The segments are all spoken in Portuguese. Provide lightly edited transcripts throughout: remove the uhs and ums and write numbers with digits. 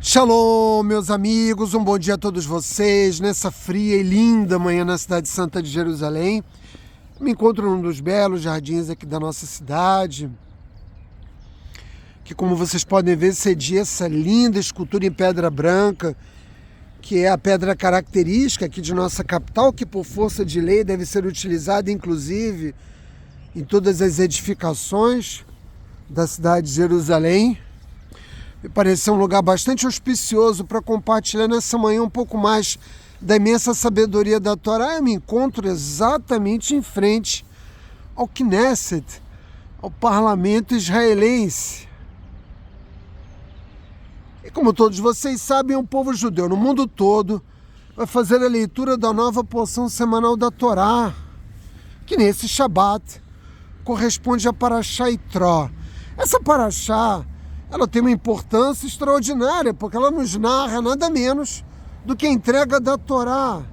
Shalom, meus amigos, um bom dia a todos vocês, nessa fria e linda manhã na cidade santa de Jerusalém. Me encontro num dos belos jardins aqui da nossa cidade, que, como vocês podem ver, cedia essa linda escultura em pedra branca, que é a pedra característica aqui de nossa capital, que por força de lei deve ser utilizada, inclusive, em todas as edificações da cidade de Jerusalém. Me pareceu um lugar bastante auspicioso para compartilhar nessa manhã um pouco mais da imensa sabedoria da Torá. Eu me encontro exatamente em frente ao Knesset, ao parlamento israelense. E como todos vocês sabem, o povo judeu no mundo todo vai fazer a leitura da nova porção semanal da Torá, que nesse Shabat corresponde a Parashá Itró. Essa Parashá, ela tem uma importância extraordinária, porque ela nos narra nada menos do que a entrega da Torá.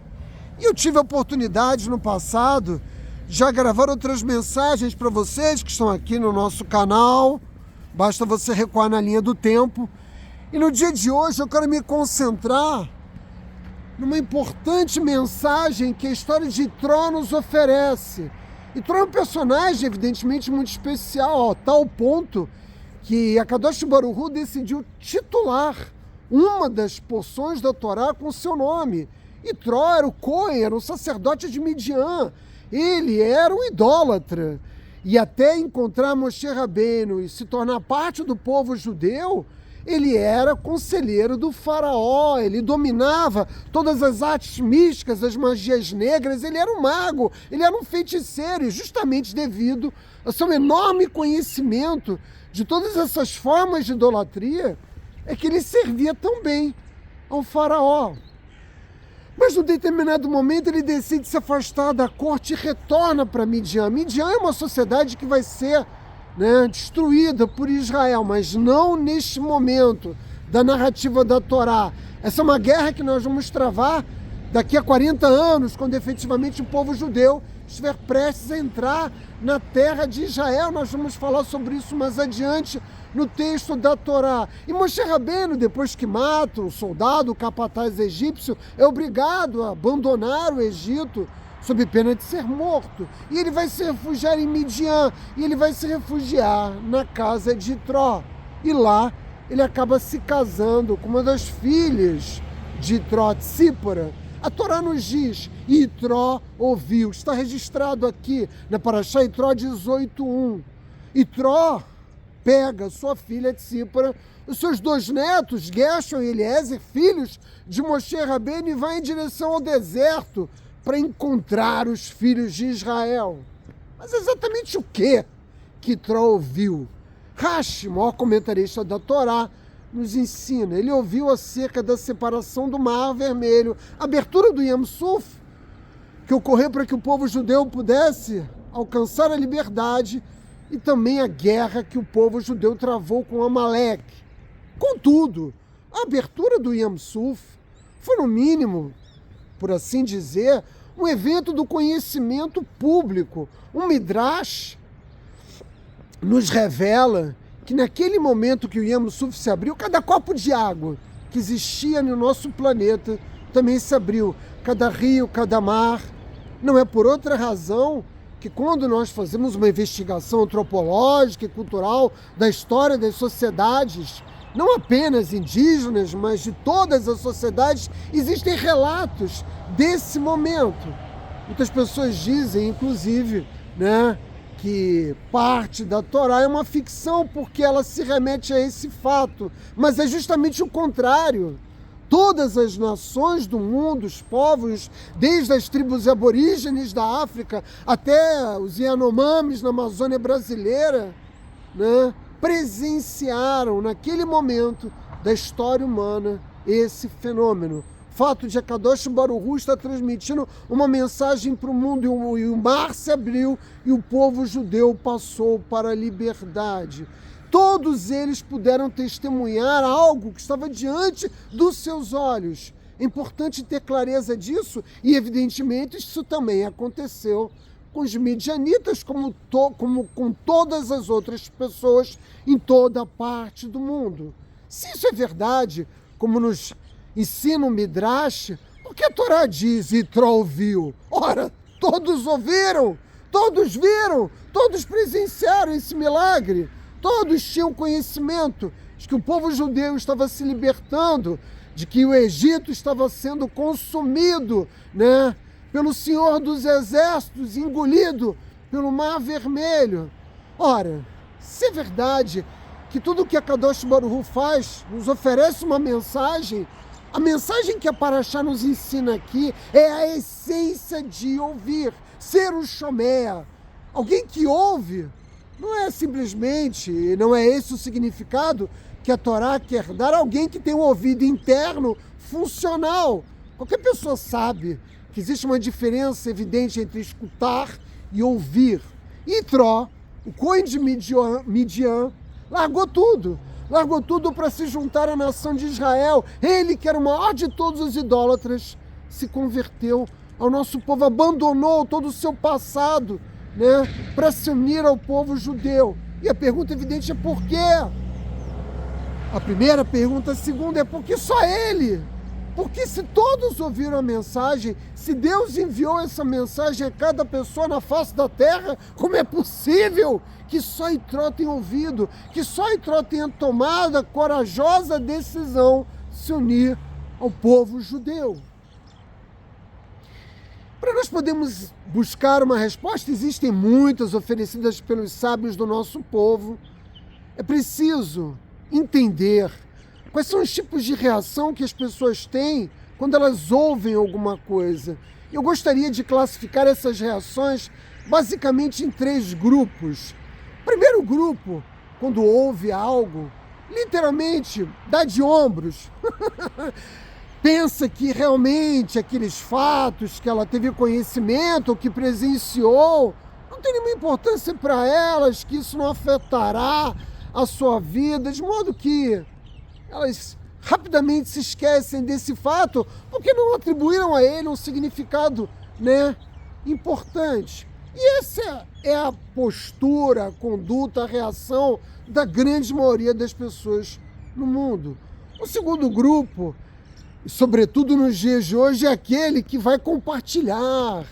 E eu tive a oportunidade no passado de já gravar outras mensagens para vocês que estão aqui no nosso canal. Basta você recuar na linha do tempo. E no dia de hoje eu quero me concentrar numa importante mensagem que a história de Itró nos oferece. Itró é um personagem evidentemente muito especial, a tal ponto que a Kadosh Baruch Hu decidiu titular uma das porções da Torá com seu nome. Itró era o Cohen, era o sacerdote de Midian. Ele era um idólatra. E até encontrar Moshe Rabbeinu e se tornar parte do povo judeu, ele era conselheiro do faraó, ele dominava todas as artes místicas, as magias negras, ele era um mago, ele era um feiticeiro, e justamente devido ao seu enorme conhecimento de todas essas formas de idolatria, é que ele servia tão bem ao faraó. Mas num determinado momento ele decide se afastar da corte e retorna para Midian. Midian é uma sociedade que vai ser destruída por Israel, mas não neste momento da narrativa da Torá. Essa é uma guerra que nós vamos travar daqui a 40 anos, quando efetivamente o povo judeu estiver prestes a entrar na terra de Israel. Nós vamos falar sobre isso mais adiante no texto da Torá. E Moshe Rabbeinu, depois que mata o soldado, o capataz egípcio, é obrigado a abandonar o Egito sob pena de ser morto. E ele vai se refugiar em Midian, e ele vai se refugiar na casa de Itró. E lá ele acaba se casando com uma das filhas de Itró, Tzípora. A Torá nos diz, e Itró ouviu. Está registrado aqui na Parashá Itró 18:1. Itró pega sua filha Tzípora, os seus dois netos, Gershon e Eliezer, filhos de Moshe Rabbeinu, e vai em direção ao deserto para encontrar os filhos de Israel. Mas exatamente o que Itró ouviu? Rashi, maior comentarista da Torá, nos ensina. Ele ouviu acerca da separação do Mar Vermelho, a abertura do Yam Suf, que ocorreu para que o povo judeu pudesse alcançar a liberdade, e também a guerra que o povo judeu travou com Amaleque. Contudo, a abertura do Yam Suf foi, no mínimo, por assim dizer, um evento do conhecimento público. Um Midrash nos revela que naquele momento que o Yam Suf se abriu, cada copo de água que existia no nosso planeta também se abriu. Cada rio, cada mar. Não é por outra razão que quando nós fazemos uma investigação antropológica e cultural da história das sociedades, não apenas indígenas, mas de todas as sociedades, existem relatos desse momento. Muitas pessoas dizem, inclusive, que parte da Torá é uma ficção porque ela se remete a esse fato, mas é justamente o contrário. Todas as nações do mundo, os povos, desde as tribos aborígenes da África até os Yanomamis na Amazônia brasileira, presenciaram naquele momento da história humana esse fenômeno. O fato de a Kadosh Baruch Hu estar transmitindo uma mensagem para o mundo, e o mar se abriu e o povo judeu passou para a liberdade. Todos eles puderam testemunhar algo que estava diante dos seus olhos. É importante ter clareza disso, e evidentemente isso também aconteceu com os midianitas, como com todas as outras pessoas em toda parte do mundo. Se isso é verdade, como nos ensina o Midrash, porque a Torá diz, Itró ouviu. Ora, todos ouviram, todos viram, todos presenciaram esse milagre, todos tinham conhecimento de que o povo judeu estava se libertando, de que o Egito estava sendo consumido, né, pelo Senhor dos Exércitos, engolido pelo Mar Vermelho. Ora, se é verdade que tudo o que a Kadosh Baruch Hu faz nos oferece uma mensagem, a mensagem que a Parashá nos ensina aqui é a essência de ouvir, ser um shomea. Alguém que ouve não é simplesmente, não é esse o significado que a Torá quer dar, alguém que tem um ouvido interno funcional. Qualquer pessoa sabe que existe uma diferença evidente entre escutar e ouvir. Itró, o Cohen de Midian, largou tudo para se juntar à nação de Israel. Ele, que era o maior de todos os idólatras, se converteu ao nosso povo, abandonou todo o seu passado, né, para se unir ao povo judeu. E a pergunta evidente é por quê? A primeira pergunta, a segunda é por que só ele? Porque se todos ouviram a mensagem, se Deus enviou essa mensagem a cada pessoa na face da terra, como é possível que só Itró tenha ouvido, que só Itró tenha tomado a corajosa decisão de se unir ao povo judeu? Para nós podermos buscar uma resposta, existem muitas oferecidas pelos sábios do nosso povo. É preciso entender quais são os tipos de reação que as pessoas têm quando elas ouvem alguma coisa. Eu gostaria de classificar essas reações basicamente em 3 grupos. O primeiro grupo, quando ouve algo, literalmente dá de ombros. Pensa que realmente aqueles fatos que ela teve conhecimento ou que presenciou não tem nenhuma importância para elas, que isso não afetará a sua vida, de modo que elas rapidamente se esquecem desse fato porque não atribuíram a ele um significado, né, importante. E essa é a postura, a conduta, a reação da grande maioria das pessoas no mundo. O segundo grupo, sobretudo nos dias de hoje, é aquele que vai compartilhar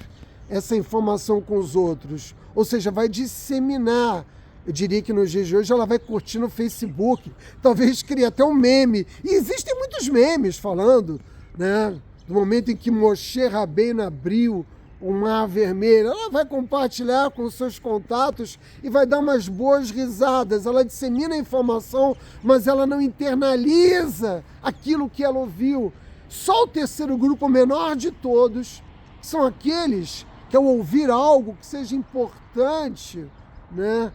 essa informação com os outros, ou seja, vai disseminar. Eu diria que nos dias de hoje ela vai curtir no Facebook, talvez crie até um meme. E existem muitos memes falando, né, do momento em que Moshe Rabbeinu abriu o Mar Vermelho. Ela vai compartilhar com seus contatos e vai dar umas boas risadas. Ela dissemina a informação, mas ela não internaliza aquilo que ela ouviu. Só o terceiro grupo, o menor de todos, são aqueles que, ao ouvir algo que seja importante, né,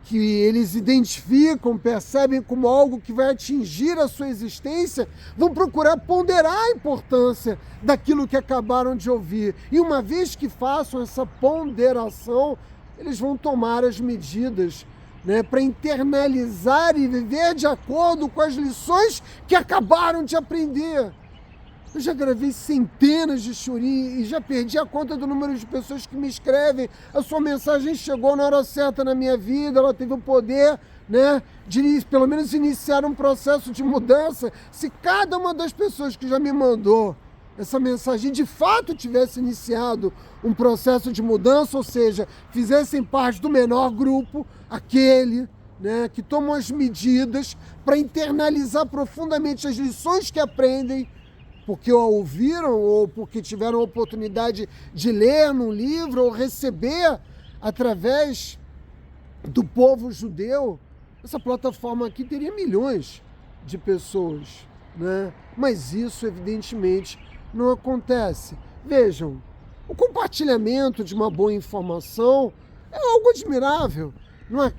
que eles identificam, percebem como algo que vai atingir a sua existência, vão procurar ponderar a importância daquilo que acabaram de ouvir. E uma vez que façam essa ponderação, eles vão tomar as medidas, né, para internalizar e viver de acordo com as lições que acabaram de aprender. Eu já gravei centenas de shurim e já perdi a conta do número de pessoas que me escrevem. A sua mensagem chegou na hora certa na minha vida, ela teve o poder, né, de pelo menos iniciar um processo de mudança. Se cada uma das pessoas que já me mandou essa mensagem de fato tivesse iniciado um processo de mudança, ou seja, fizessem parte do menor grupo, aquele, né, que tomam as medidas para internalizar profundamente as lições que aprendem, porque ouviram ou porque tiveram a oportunidade de ler num livro ou receber através do povo judeu, essa plataforma aqui teria milhões de pessoas, né? Mas isso, evidentemente, não acontece. Vejam, o compartilhamento de uma boa informação é algo admirável, não há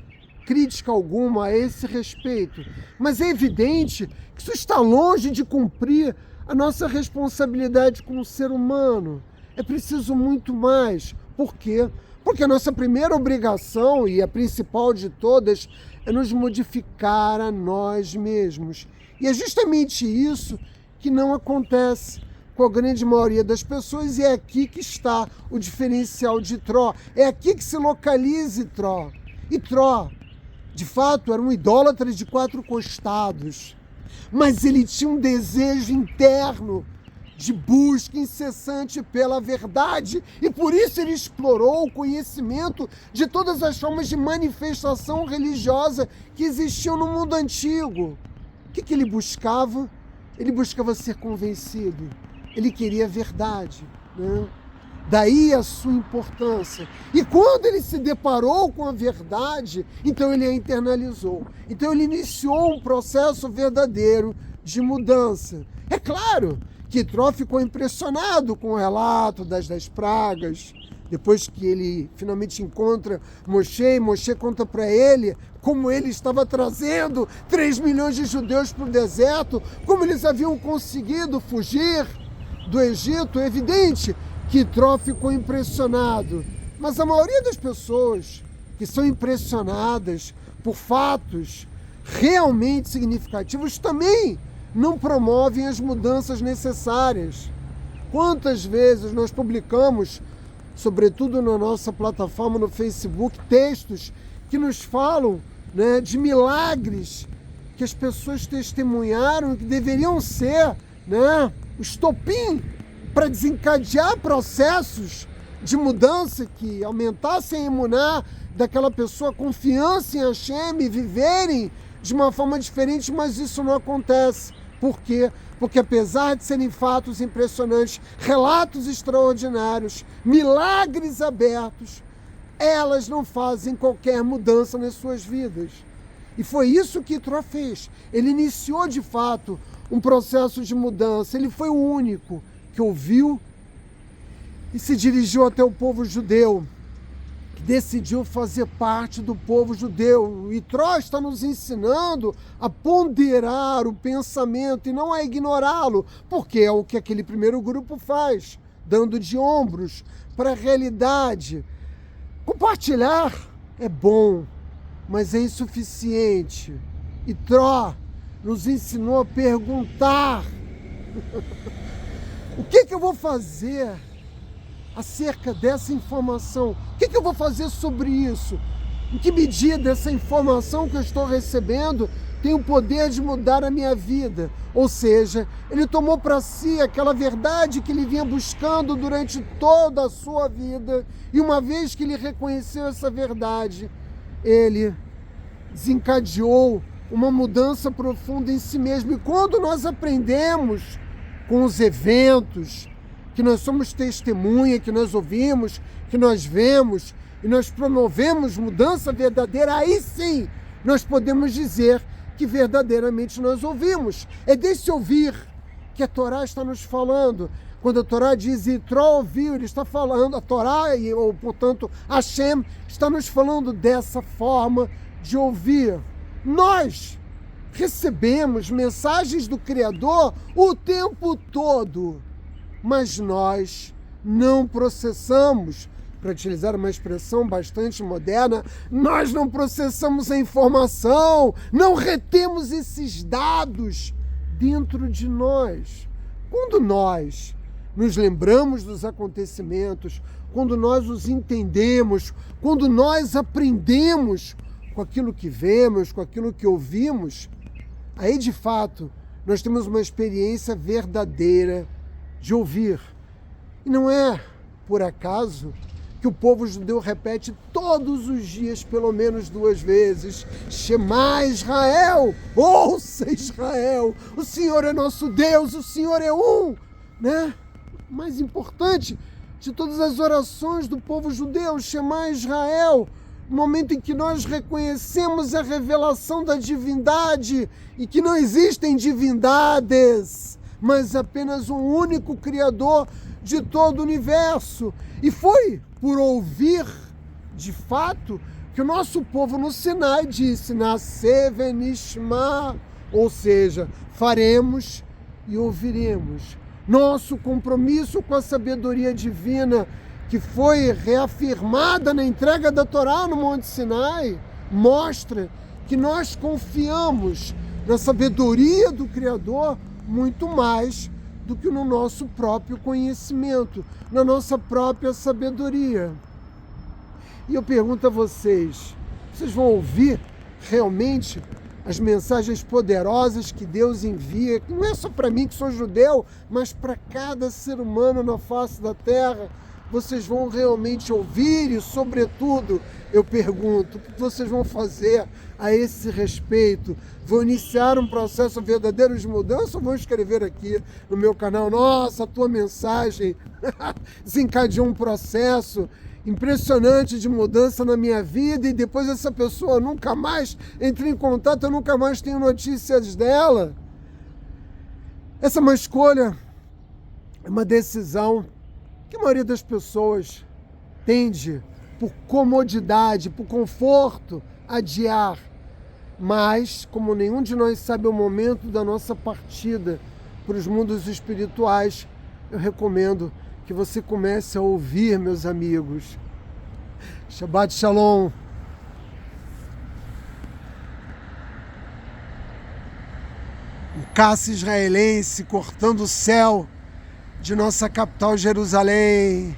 crítica alguma a esse respeito, mas é evidente que isso está longe de cumprir a nossa responsabilidade como ser humano. É preciso muito mais. Por quê? Porque a nossa primeira obrigação, e a principal de todas, é nos modificar a nós mesmos. E é justamente isso que não acontece com a grande maioria das pessoas, e é aqui que está o diferencial de Itró. É aqui que se localiza Itró. Itró, de fato, era um idólatra de 4 costados. mas ele tinha um desejo interno de busca incessante pela verdade, e por isso ele explorou o conhecimento de todas as formas de manifestação religiosa que existiam no mundo antigo. O que ele buscava? Ele buscava ser convencido, ele queria a verdade, né? Daí a sua importância. E quando ele se deparou com a verdade, então ele a internalizou. Então ele iniciou um processo verdadeiro de mudança. É claro que Itró ficou impressionado com o relato das 10 pragas. Depois que ele finalmente encontra Moshe, e Moshe conta para ele como ele estava trazendo 3 milhões de judeus para o deserto, como eles haviam conseguido fugir do Egito. É evidente que Itró ficou impressionado. Mas a maioria das pessoas que são impressionadas por fatos realmente significativos também não promovem as mudanças necessárias. Quantas vezes nós publicamos, sobretudo na nossa plataforma no Facebook, textos que nos falam, né, de milagres que as pessoas testemunharam, que deveriam ser, né, o estopim para desencadear processos de mudança que aumentassem a emuná daquela pessoa, a confiança em Hashem e viverem de uma forma diferente, mas isso não acontece. Por quê? Porque apesar de serem fatos impressionantes, relatos extraordinários, milagres abertos, elas não fazem qualquer mudança nas suas vidas. E foi isso que Itró fez. Ele iniciou de fato um processo de mudança. Ele foi o único que ouviu e se dirigiu até o povo judeu, que decidiu fazer parte do povo judeu. E Itró está nos ensinando a ponderar o pensamento e não a ignorá-lo, porque é o que aquele primeiro grupo faz, dando de ombros para a realidade. Compartilhar é bom, mas é insuficiente. Itró nos ensinou a perguntar: o que eu vou fazer acerca dessa informação? O que eu vou fazer sobre isso? Em que medida essa informação que eu estou recebendo tem o poder de mudar a minha vida? Ou seja, ele tomou para si aquela verdade que ele vinha buscando durante toda a sua vida, e uma vez que ele reconheceu essa verdade, ele desencadeou uma mudança profunda em si mesmo. E quando nós aprendemos com os eventos, que nós somos testemunha, que nós ouvimos, que nós vemos, e nós promovemos mudança verdadeira, aí sim nós podemos dizer que verdadeiramente nós ouvimos. É desse ouvir que a Torá está nos falando. Quando a Torá diz Itró ouviu, ele está falando, a Torá, ou portanto Hashem, está nos falando dessa forma de ouvir. Nós recebemos mensagens do Criador o tempo todo, mas nós não processamos. Para utilizar uma expressão bastante moderna, nós não processamos a informação, não retemos esses dados dentro de nós. Quando nós nos lembramos dos acontecimentos, quando nós os entendemos, quando nós aprendemos com aquilo que vemos, com aquilo que ouvimos, aí de fato nós temos uma experiência verdadeira de ouvir. E não é por acaso que o povo judeu repete todos os dias, pelo menos 2 vezes: Shema Israel, ouça Israel, o Senhor é nosso Deus, o Senhor é um, né? Mais importante de todas as orações do povo judeu, Shema Israel, no momento em que nós reconhecemos a revelação da divindade e que não existem divindades, mas apenas um único Criador de todo o universo. E foi por ouvir, de fato, que o nosso povo no Sinai disse: Nasce venishma, ou seja, faremos e ouviremos. Nosso compromisso com a sabedoria divina, que foi reafirmada na entrega da Torá no Monte Sinai, mostra que nós confiamos na sabedoria do Criador muito mais do que no nosso próprio conhecimento, na nossa própria sabedoria. E eu pergunto a vocês: vocês vão ouvir realmente as mensagens poderosas que Deus envia, que não é só para mim que sou judeu, mas para cada ser humano na face da terra, vocês vão realmente ouvir e, sobretudo, eu pergunto, o que vocês vão fazer a esse respeito? Vão iniciar um processo verdadeiro de mudança ou vão escrever aqui no meu canal, nossa, a tua mensagem desencadeou um processo impressionante de mudança na minha vida e depois essa pessoa nunca mais entra em contato, eu nunca mais tenho notícias dela? Essa é uma escolha, é uma decisão que a maioria das pessoas tende, por comodidade, por conforto, adiar. Mas, como nenhum de nós sabe o momento da nossa partida para os mundos espirituais, eu recomendo que você comece a ouvir, meus amigos. Shabbat Shalom. Um caça israelense cortando o céu de nossa capital, Jerusalém.